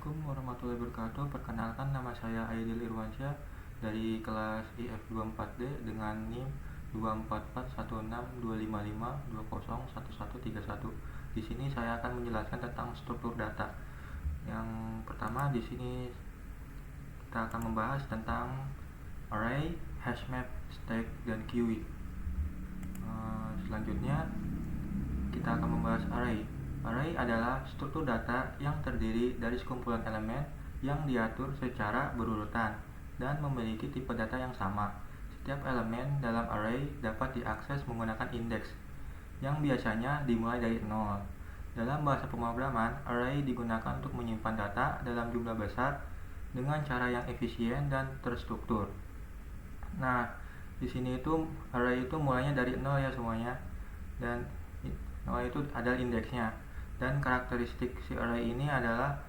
Assalamualaikum warahmatullahi wabarakatuh. Perkenalkan, nama saya Aidil Irwansyah dari kelas IF24D dengan NIM 244162552011131. Di sini saya akan menjelaskan tentang struktur data. Yang pertama di sini kita akan membahas tentang array, hashmap, stack, dan queue. Selanjutnya kita akan membahas array. Array adalah struktur data yang terdiri dari sekumpulan elemen yang diatur secara berurutan dan memiliki tipe data yang sama. Setiap elemen dalam array dapat diakses menggunakan indeks, yang biasanya dimulai dari 0. Dalam bahasa pemrograman, array digunakan untuk menyimpan data dalam jumlah besar dengan cara yang efisien dan terstruktur. Nah, di sini itu array itu mulainya dari 0 ya semuanya, dan 0 itu adalah indeksnya. Dan karakteristik si array ini adalah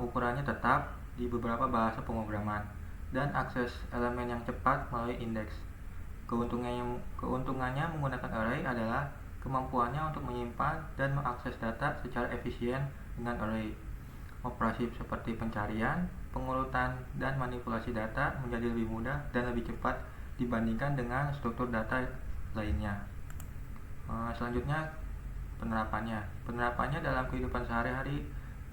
ukurannya tetap di beberapa bahasa pemrograman dan akses elemen yang cepat melalui indeks. Keuntungannya menggunakan array adalah kemampuannya untuk menyimpan dan mengakses data secara efisien dengan array. Operasi seperti pencarian, pengurutan, dan manipulasi data menjadi lebih mudah dan lebih cepat dibandingkan dengan struktur data lainnya. Selanjutnya penerapannya dalam kehidupan sehari-hari,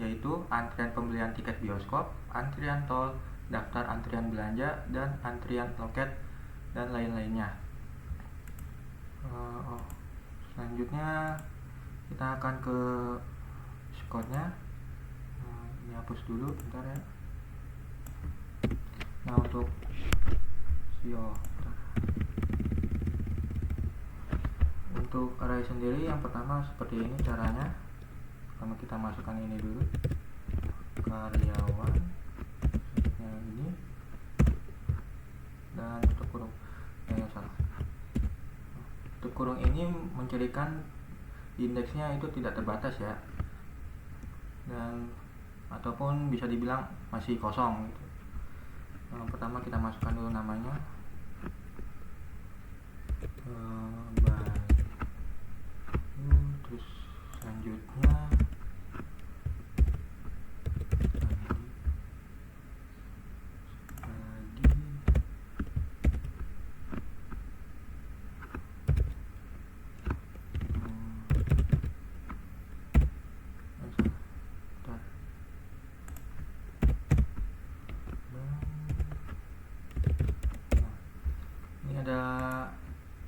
yaitu antrian pembelian tiket bioskop, antrian tol, daftar antrian belanja, dan antrian loket, dan lain-lainnya. Selanjutnya kita akan ke skornya. Ini hapus dulu bentar ya. Nah, untuk untuk array sendiri, yang pertama seperti ini caranya. Pertama kita masukkan ini dulu, karyawan, yang ini, dan tutup kurung. Tutup kurung ini mencirikan indeksnya itu tidak terbatas ya, dan ataupun bisa dibilang masih kosong gitu. Pertama kita masukkan dulu namanya, terus selanjutnya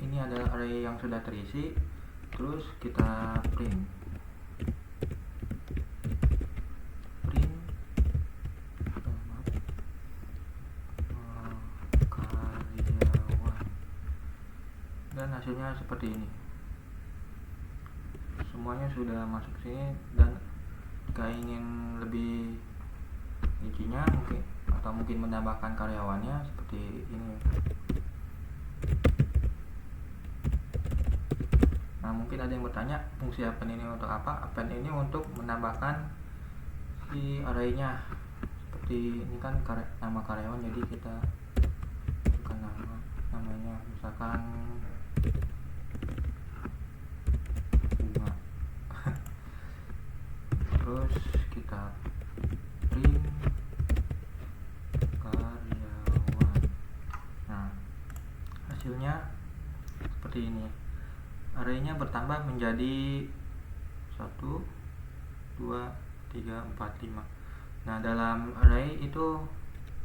ini adalah array yang sudah terisi. Terus kita print karyawan, dan hasilnya seperti ini. Semuanya sudah masuk sini, dan jika ingin lebih rincinya mungkin menambahkan karyawannya seperti ini. Nah, mungkin ada yang bertanya, fungsi append ini untuk apa? Append ini untuk menambahkan si array-nya. Seperti ini kan nama karyawan, jadi kita bukan namanya misalkan bunga. Terus kita print karyawan. Nah, hasilnya seperti ini. Array-nya bertambah menjadi 1, 2, 3, 4, 5. Nah, dalam array itu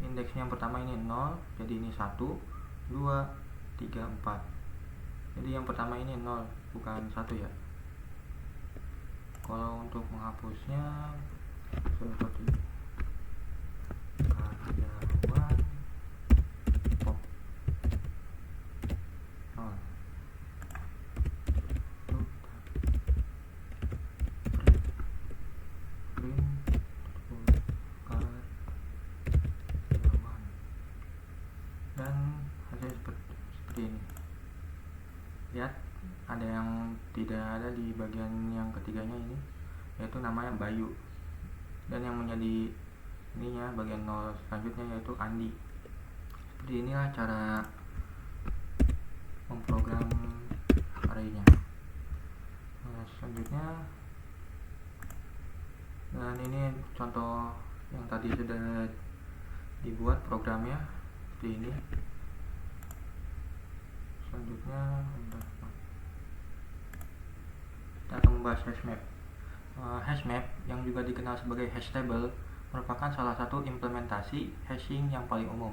indeksnya yang pertama ini 0, jadi ini 1, 2, 3, 4. Jadi yang pertama ini 0, bukan 1 ya. Kalau untuk menghapusnya seperti karyawan pop 0. Dan hasil seperti ini. Lihat, ada yang tidak ada di bagian yang ketiganya ini, yaitu namanya Bayu, dan yang menjadi ininya bagian 0 selanjutnya yaitu Andi. Seperti inilah cara memprogram array-nya. Selanjutnya, dan ini contoh yang tadi sudah dibuat programnya seperti ini. Selanjutnya kita akan membahas hashmap. Hashmap yang juga dikenal sebagai hash table merupakan salah satu implementasi hashing yang paling umum.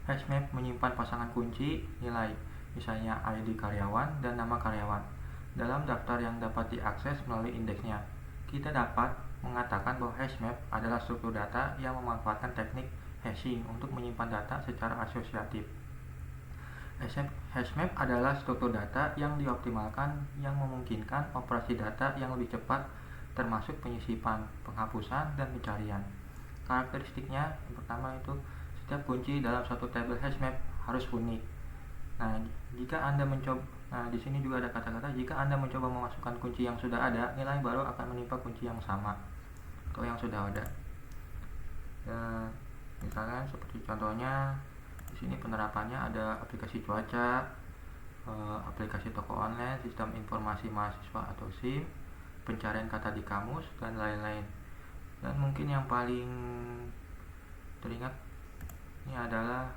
Hashmap menyimpan pasangan kunci nilai, misalnya ID karyawan dan nama karyawan, dalam daftar yang dapat diakses melalui indeksnya. Kita dapat mengatakan bahwa hashmap adalah struktur data yang memanfaatkan teknik hashing untuk menyimpan data secara asosiatif. Hashmap adalah struktur data yang dioptimalkan yang memungkinkan operasi data yang lebih cepat, termasuk penyisipan, penghapusan, dan pencarian. Karakteristiknya yang pertama itu setiap kunci dalam suatu tabel hashmap harus unik. Nah, jika Anda mencoba, di sini juga ada kata-kata jika Anda mencoba memasukkan kunci yang sudah ada, nilai baru akan menimpa kunci yang sama atau yang sudah ada. Misalnya seperti contohnya di sini penerapannya ada aplikasi cuaca, aplikasi toko online, sistem informasi mahasiswa atau SIM, pencarian kata di kamus, dan lain-lain. Dan mungkin yang paling teringat ini adalah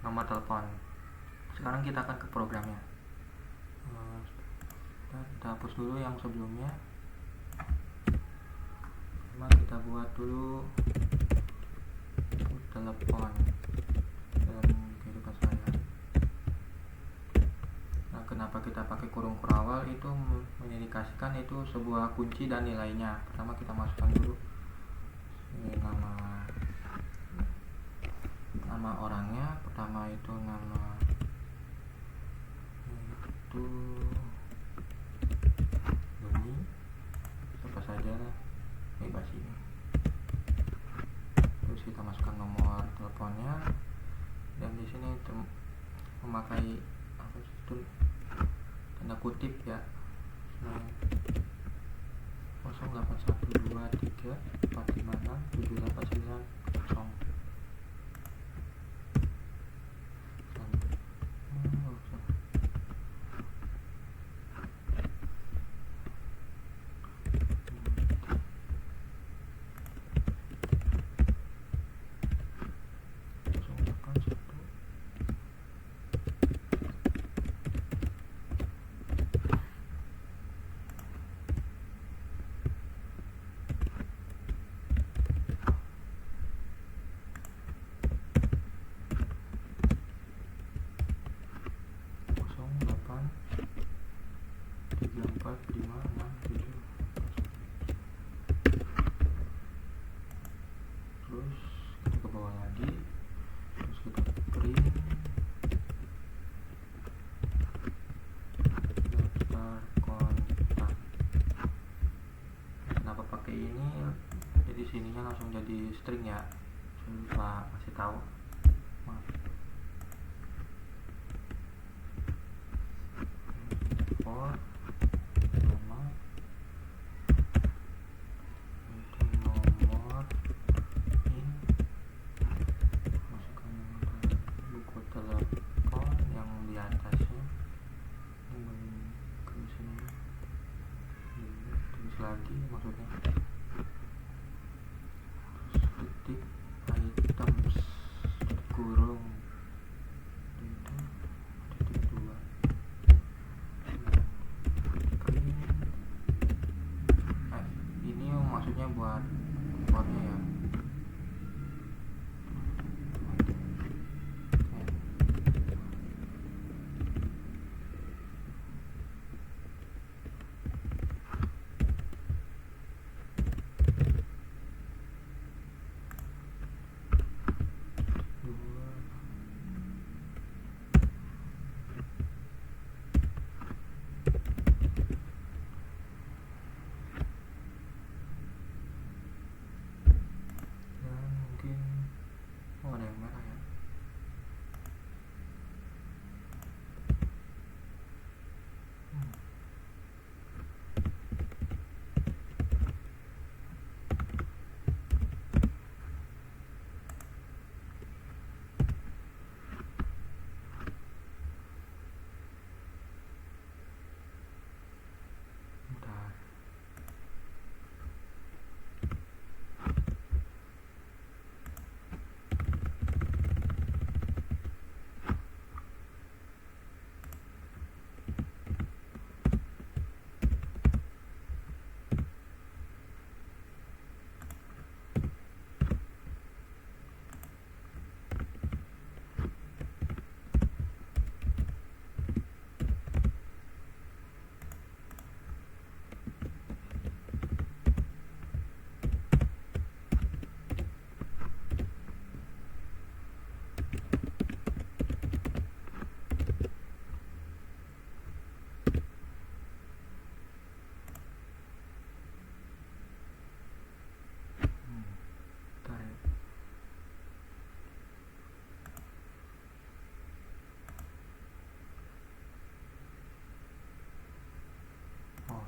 nomor telepon. Sekarang kita akan ke programnya. Kita hapus dulu yang sebelumnya. Kita buat dulu telepon dalam kehidupan saya. Nah, kenapa kita pakai kurung kurawal? Itu mengindikasikan itu sebuah kunci dan nilainya. Pertama kita masukkan dulu ini nama orangnya. Pertama itu nama itu Doni, siapa saja lah, bebas ini. Terus kita masukkan nomor teleponnya, dan di sini memakai tanda kutip ya, 081234567890. Terus kita ke bawah lagi, terus kita print daftar kontak. Kenapa pakai ini? Jadi sininya langsung jadi string ya, lupa kasih tahu. Maaf. Nama itu nomor in, masukkan buku telepon yang di atasnya, ke sini tulis lagi maksudnya, terus ketik items kurung itu titik 2. Ini maksudnya buat importnya ya.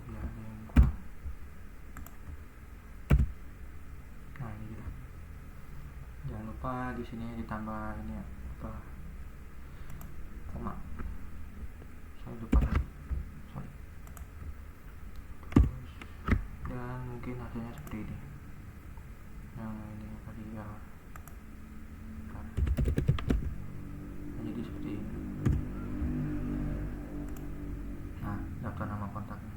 ya ada yang kurang. Nah ini dia. Jangan lupa di sini ditambah ini ya, apa, koma. Saya lupa tadi, sorry. Terus, dan mungkin hasilnya seperti ini. Yang ini tadi ya, jadi seperti ini. Nah, daftar nama kontaknya.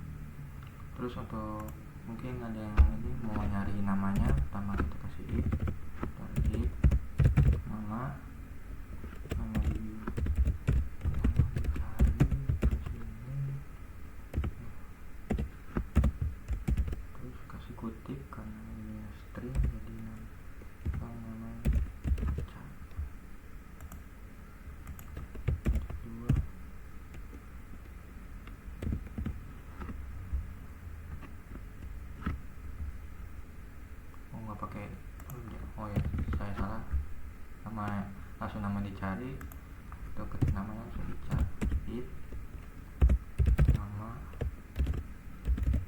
Terus untuk mungkin ada yang ini mau nyari namanya, pertama kita kasih if, dan if nama di dicari di sini, terus kasih kutip karena ini string jadi nama cari. Kedua, oh nggak pakai, oh ya saya salah, langsung nama dicari, atau ketik namanya langsung dicari if nama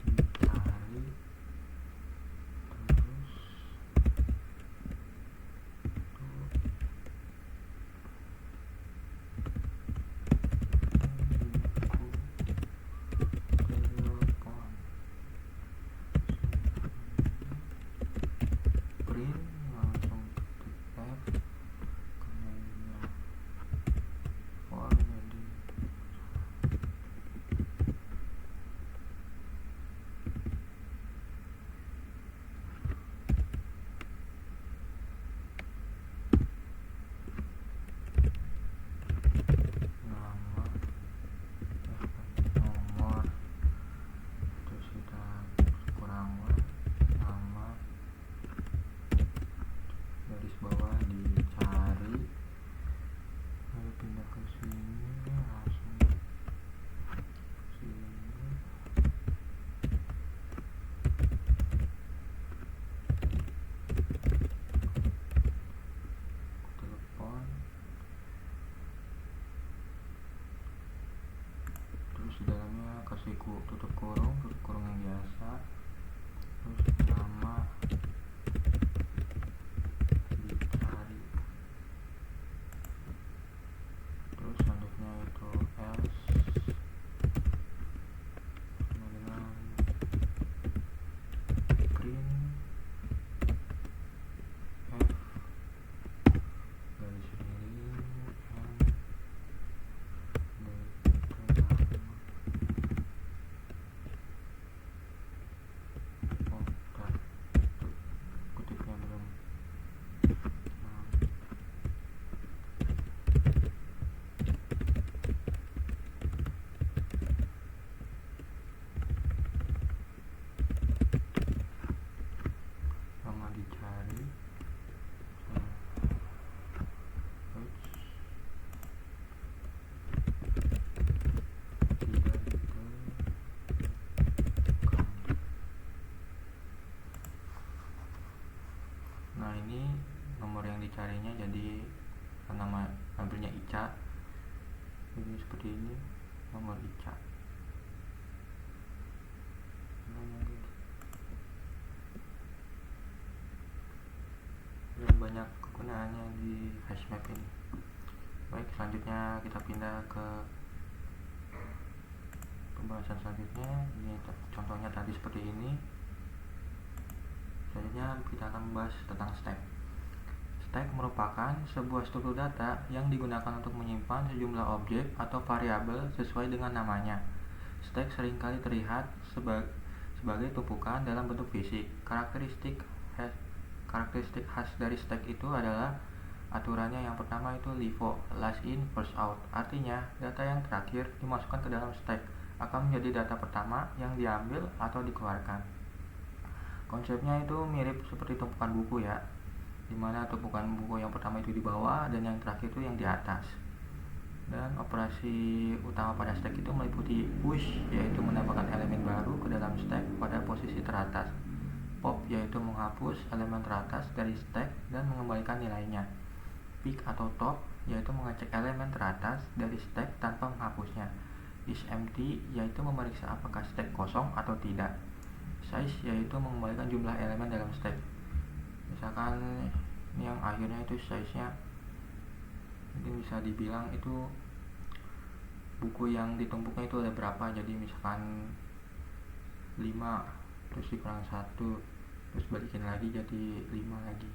dicari, terus telepon, print langsung ketik F karena ini for jadi nama nomor, terus kita kurang nama, garis bawah dicari, lalu pindah ke sini, langsung sini, telepon, terus di dalamnya kasih tutup kurung yang biasa, terus nama dicari, terus selanjutnya itu else sama dengan print F garis miring N dari nama. Oh bentar, kutipnya belum. Nama dicari, tidak ditekan. Nah ini nomor yang dicarinya, jadi nama ambilnya Ica, ini seperti ini, nomor Ica. Banyak kegunaannya di hashmap ini. Baik, selanjutnya kita pindah ke pembahasan selanjutnya. Ini contohnya tadi seperti ini. Selanjutnya kita akan membahas tentang stack. Stack merupakan sebuah struktur data yang digunakan untuk menyimpan sejumlah objek atau variabel sesuai dengan namanya. Stack seringkali terlihat sebagai tumpukan dalam bentuk fisik. Karakteristik khas dari stack itu adalah aturannya. Yang pertama itu LIFO, last in first out. Artinya, data yang terakhir dimasukkan ke dalam stack akan menjadi data pertama yang diambil atau dikeluarkan. Konsepnya itu mirip seperti tumpukan buku ya, dimana tumpukan buku yang pertama itu di bawah dan yang terakhir itu yang di atas. Dan operasi utama pada stack itu meliputi push, yaitu menambahkan elemen baru ke dalam stack pada posisi teratas. Pop, yaitu menghapus elemen teratas dari stack dan mengembalikan nilainya. Pick atau top, yaitu mengecek elemen teratas dari stack tanpa menghapusnya. is empty yaitu memeriksa apakah stack kosong atau tidak. Size yaitu mengembalikan jumlah elemen dalam stack. Misalkan ini yang akhirnya itu size-nya mungkin bisa dibilang itu buku yang ditumpuknya itu ada berapa, jadi misalkan 5 terus dikurang 1 terus balikin lagi jadi 5 lagi.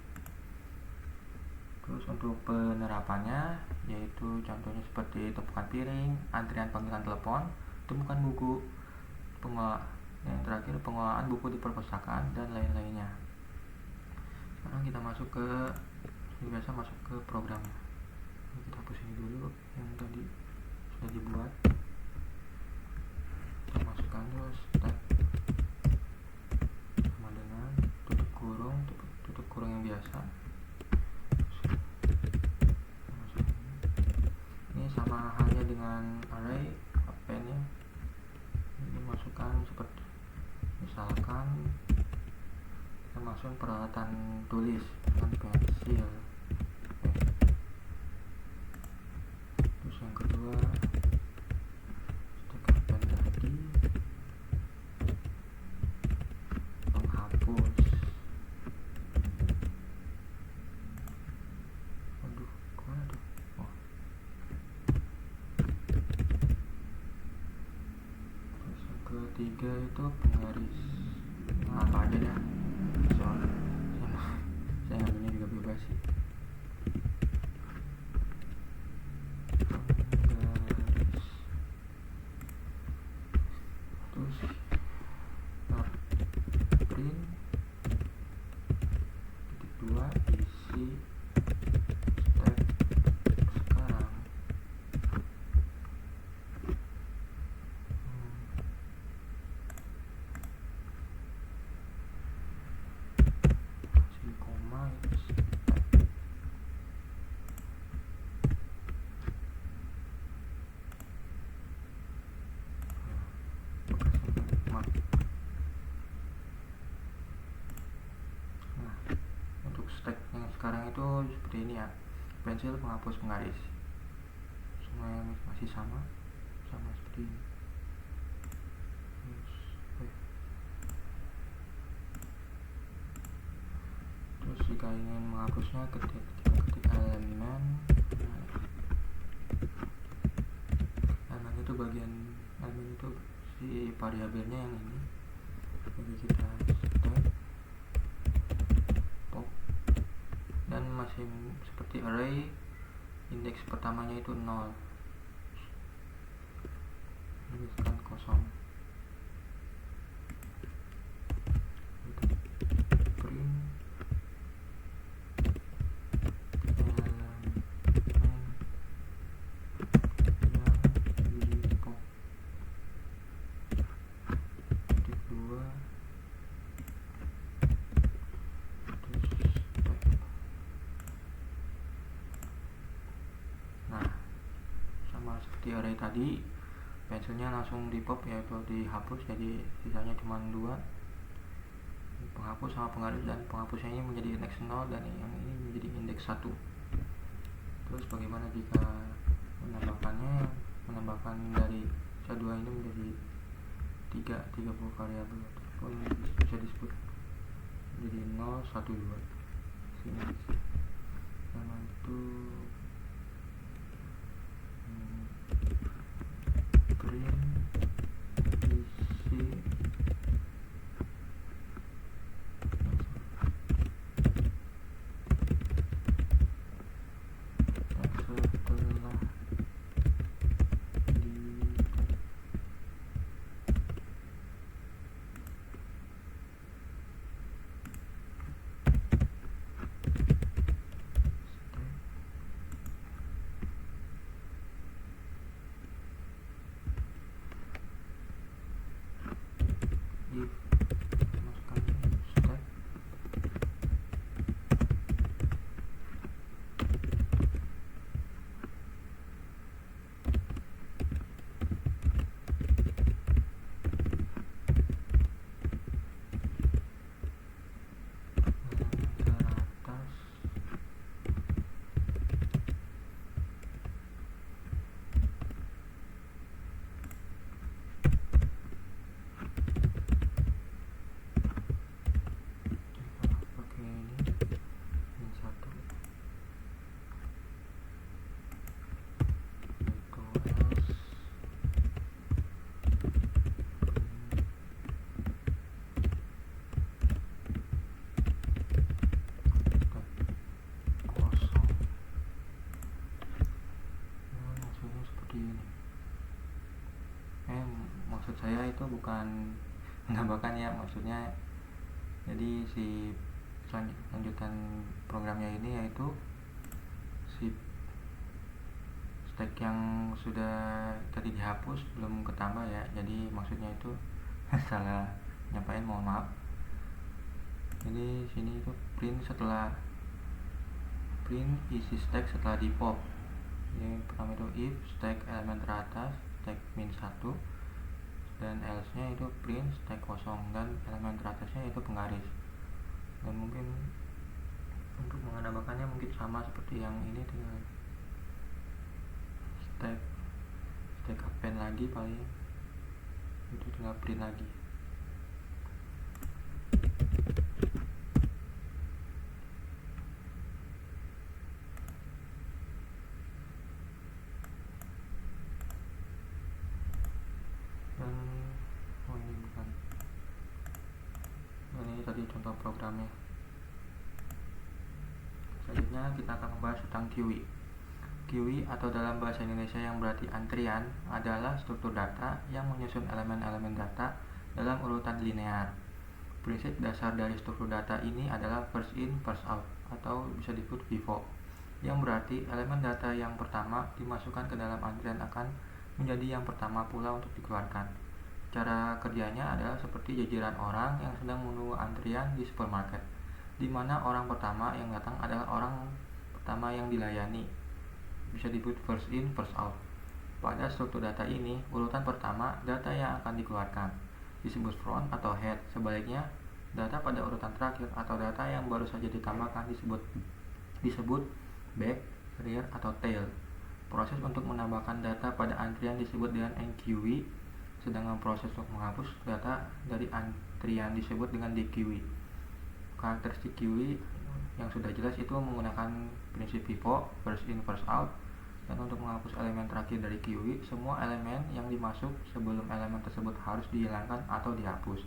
Terus untuk penerapannya yaitu contohnya seperti tumpukan piring, antrian panggilan telepon, tumpukan buku, yang terakhir pengelolaan buku di perpustakaan dan lain-lainnya. Sekarang kita masuk ke programnya. Kita hapus ini dulu yang tadi sudah dibuat. Kita masukkan dulu stack sama dengan tutup kurung yang biasa. Ini sama halnya dengan array append-nya. Ini masukkan seperti misalkan kita masukkan peralatan tulis dengan pensil. Terus yang kedua stack append lagi, penghapus. Ketiga itu penggaris. Nah, apa aja dah, soalnya saya ngambilnya juga bebas sih. Penggaris. Terus print titik 2 isi stack sekarang. Stack yang sekarang itu seperti ini ya, pensil, penghapus, penggaris, semua masih sama seperti ini. Terus jika ingin menghapusnya ketik elemen itu bagian elemen itu si variabelnya yang ini, jadi kita stack pop dan masih seperti array, indeks pertamanya itu 0, misalkan kosong. Print seperti array tadi, pensilnya langsung di pop yaitu dihapus, jadi sisanya cuma 2, penghapus sama penggaris, dan penghapusnya ini menjadi indeks 0 dan yang ini menjadi indeks 1. Terus bagaimana jika menambahkan dari C2 ini menjadi 30 variabel ataupun bisa disebut jadi 0, 1, 2 sini. Sama itu print isi setelah menambahkan ya, maksudnya jadi si lanjutan programnya ini yaitu si stack yang sudah tadi dihapus belum ketambah ya, jadi maksudnya itu salah nyampain, mohon maaf. Jadi sini itu print isi stack setelah di pop. Yang pertama itu if stack elemen teratas stack min 1, dan else nya itu print stack kosong dan elemen teratasnya itu penggaris. Dan mungkin untuk menambahkannya mungkin sama seperti yang ini, tinggal stack append lagi, paling itu tinggal print lagi. Dan ini bukan, ini tadi contoh programnya. Selanjutnya kita akan membahas tentang QE. QE atau dalam bahasa Indonesia yang berarti antrian adalah struktur data yang menyusun elemen-elemen data dalam urutan linear. Prinsip dasar dari struktur data ini adalah first in first out atau bisa disebut FIFO, yang berarti elemen data yang pertama dimasukkan ke dalam antrian akan menjadi yang pertama pula untuk dikeluarkan. Cara kerjanya adalah seperti jajaran orang yang sedang menunggu antrian di supermarket, di mana orang pertama yang datang adalah orang pertama yang dilayani, bisa disebut first in first out. Pada struktur data ini, urutan pertama data yang akan dikeluarkan disebut front atau head. Sebaliknya, data pada urutan terakhir atau data yang baru saja ditambahkan disebut back, rear, atau tail. Proses untuk menambahkan data pada antrian disebut dengan enqueue, sedangkan proses untuk menghapus data dari antrian disebut dengan dequeue. Karakteristik QE yang sudah jelas itu menggunakan prinsip FIFO, first in first out. Dan untuk menghapus elemen terakhir dari QE, semua elemen yang dimasuk sebelum elemen tersebut harus dihilangkan atau dihapus.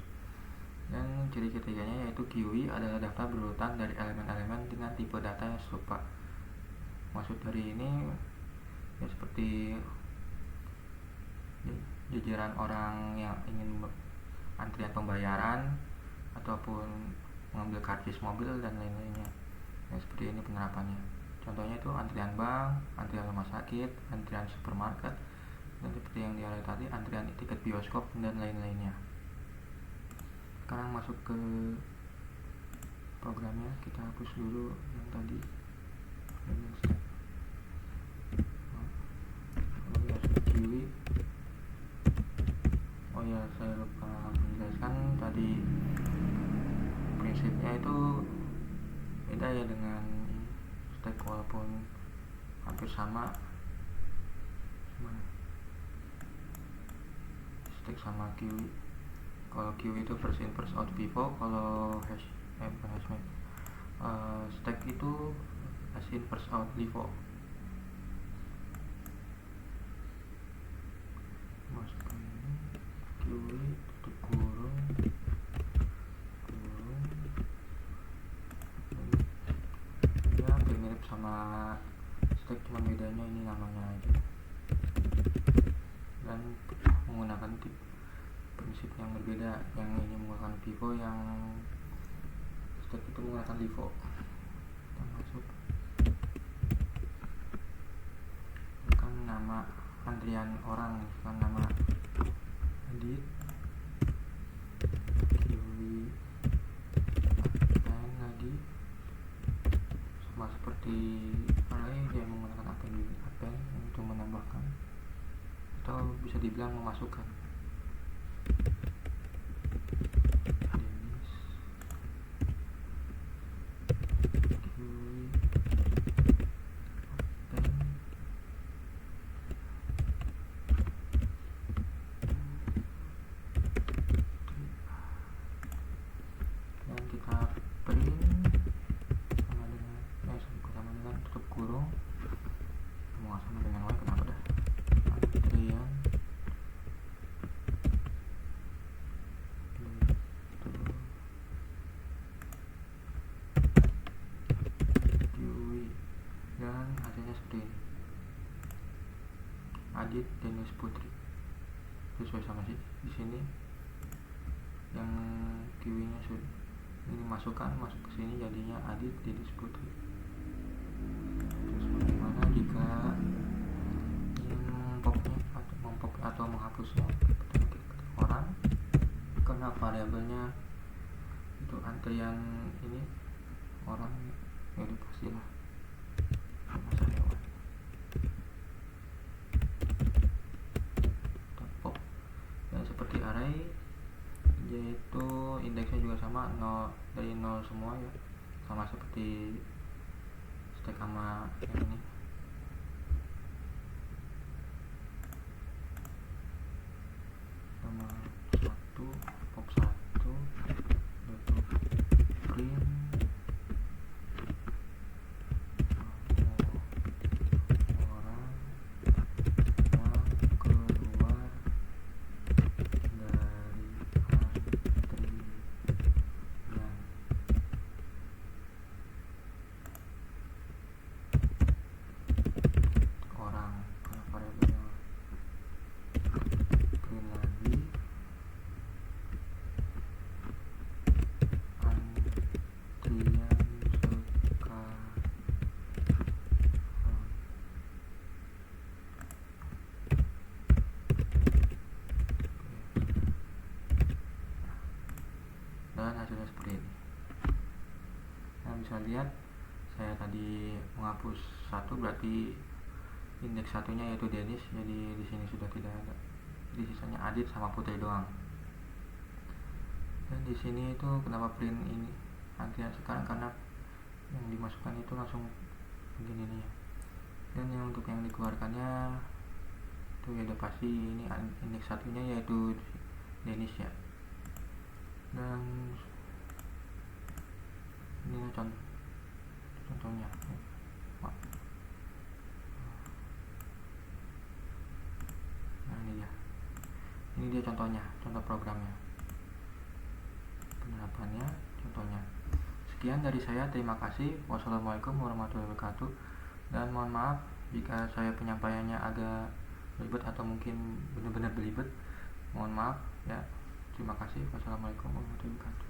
Dan ciri ketiganya yaitu QE adalah daftar berurutan dari elemen-elemen dengan tipe data yang serupa. Maksud dari ini ya seperti jajaran orang yang ingin antrian pembayaran ataupun mengambil karcis mobil dan lain-lainnya. Ya, seperti ini penerapannya. Contohnya itu antrian bank, antrian rumah sakit, antrian supermarket, dan seperti yang dialih tadi antrian tiket bioskop dan lain-lainnya. Sekarang masuk ke programnya, kita hapus dulu yang tadi. QE. Oh ya, saya lupa menjelaskan tadi prinsipnya itu beda ya dengan stack, walaupun hampir sama stack sama QE. Kalau QE itu first in first out FIFO, kalau stack itu first in first out LIFO. Masukkan QE tutup kurung ya, hampir mirip sama stack, cuma bedanya ini namanya aja, dan menggunakan prinsip yang berbeda. Yang ini menggunakan FIFO, yang stack itu menggunakan LIFO. Kita masuk kan nama antrian orang, kan nama edit QE append lagi, sama seperti array, dia menggunakan append untuk menambahkan atau bisa dibilang memasukkan. Dan kita print sama dengan tutup kurung, mau sama dengan y, kenapa dah, antrian QE, dan hasilnya seperti ini. Adit Dennis Putri, sesuai sama sih di sini yang kiwinya sudah ini masuk ke sini, jadinya Adit Didis Putri. Terus bagaimana jika ingin mempop atau menghapusnya? Pertama kita ketik orang, karena variabelnya itu antrian ini orang, jadi pastilah masa hewan. Pop. Dan seperti array, yaitu indeksnya juga sama, 0 dari 0 semua ya, sama seperti stack sama yang ini. Sama 1 pop 1 yaitu print orang yang keluar dari antrian. Orang karena variabelnya print lagi antrian sekarang. Dan hasilnya seperti ini. Nah, bisa lihat saya tadi menghapus 1, berarti indeks satunya yaitu Denis, jadi di sini sudah tidak ada. Di sisanya Adit sama Putri doang. Dan di sini itu kenapa print ini antrian sekarang, karena yang dimasukkan itu langsung begini nih ya. Dan yang untuk yang dikeluarkannya itu ya udah pasti ini indeks satunya yaitu Denis ya. Dan ini contohnya. Nah ini dia contohnya, contoh programnya, penerapannya, contohnya. Sekian dari saya, terima kasih. Wassalamualaikum warahmatullahi wabarakatuh. Dan mohon maaf jika saya penyampaiannya agak belibet atau mungkin benar-benar belibet, mohon maaf ya. Terima kasih. Wassalamualaikum warahmatullahi wabarakatuh.